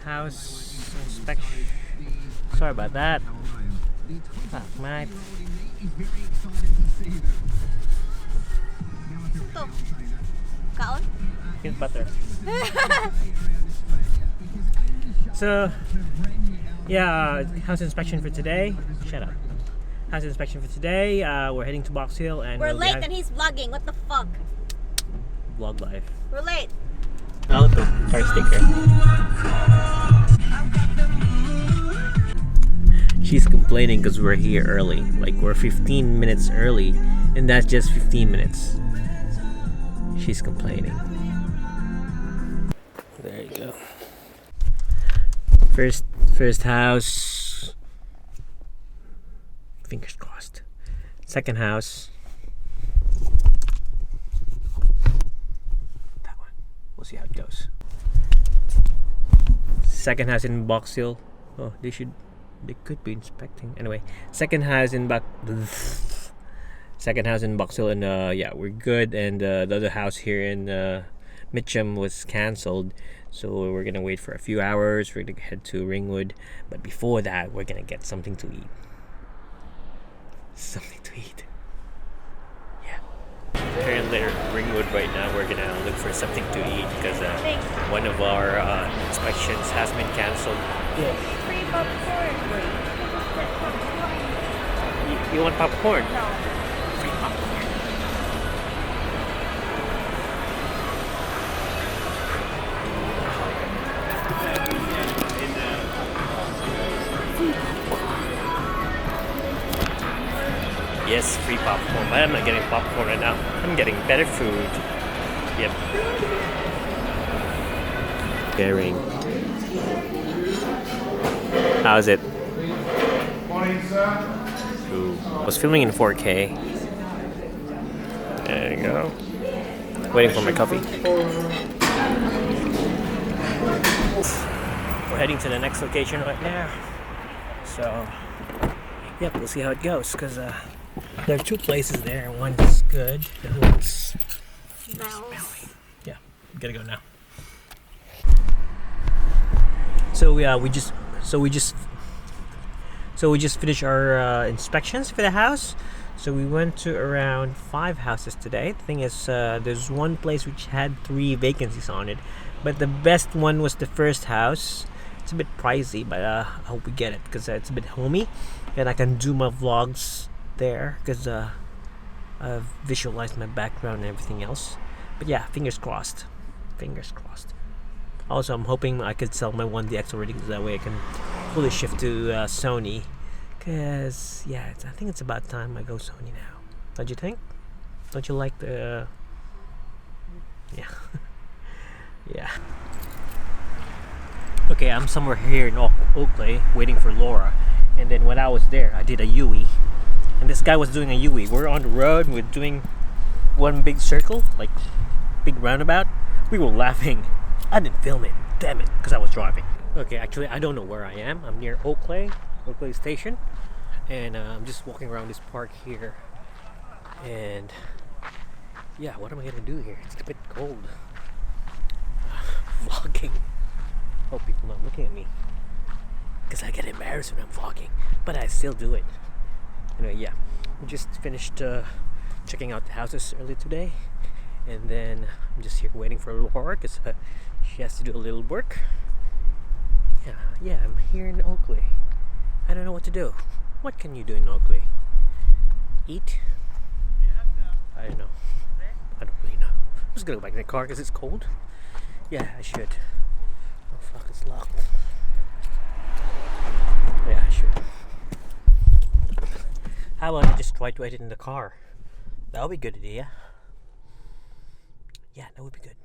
house inspection. Sorry about that. Fuck, mate. Ito. Kaon? Peanut butter. So, yeah, house inspection for today. Shut up. House inspection for today. We're heading to Box Hill and We're late and he's vlogging. What the fuck? Vlog life. We're late. Oh, the car sticker. She's complaining because we're here early. Like, we're 15 minutes early, and that's just 15 minutes. She's complaining. There you go. First house. Fingers crossed. Second house. That one. We'll see how it goes. Second house in Box Hill. Oh, they could be inspecting. Anyway, second house in Box Hill, and yeah, we're good. And the other house here in Mitcham was cancelled, so we're gonna wait for a few hours. We're gonna head to Ringwood, but before that, we're gonna get something to eat. Something to eat. Yeah. Currently at Ringwood right now. We're gonna look for something to eat because one of our inspections has been cancelled. Yeah. Free popcorn. You want popcorn? No. Free popcorn. Yes, free popcorn, but I'm not getting popcorn right now. I'm getting better food. Yep. Bearing. How's it? Morning, sir. Ooh. I was filming in 4K. There you go. Waiting for my coffee. We're heading to the next location right now. So, yep, we'll see how it goes. Because there are two places there. One's good, and one's smelly. Yeah, we gotta go now. So we just finished our inspections for the house. So we went to around 5 houses today. The thing is, there's one place which had 3 vacancies on it, but the best one was the first house. It's a bit pricey, but I hope we get it because it's a bit homey, and I can do my vlogs there because I've visualized my background and everything else. But yeah, fingers crossed. Fingers crossed. Also, I'm hoping I could sell my 1DX already, because that way I can fully shift to Sony. Because, yeah, I think it's about time I go Sony now. Don't you think? Don't you like the... Yeah. Yeah. Okay, I'm somewhere here in Oakley waiting for Laura. And then when I was there, I did a Yui. And this guy was doing a Yui. We're on the road, we're doing one big circle, like big roundabout. We were laughing. I didn't film it, damn it, because I was driving. Okay, actually, I don't know where I am. I'm near Oakley Station, and I'm just walking around this park here. And yeah, what am I gonna do here? It's a bit cold. Vlogging. Hope people not looking at me, because I get embarrassed when I'm vlogging, but I still do it. Anyway, yeah, we just finished checking out the houses early today, and then I'm just here waiting for Laura because she has to do a little work. Yeah, I'm here in Oakley. I don't know what to do. What can you do in Oakley? Eat? I don't know. I don't really know. I'm just gonna go back in the car because it's cold. Yeah, I should. Oh fuck, it's locked. Yeah, I should. How about I just try to edit in the car? That would be a good idea. Yeah, that would be good.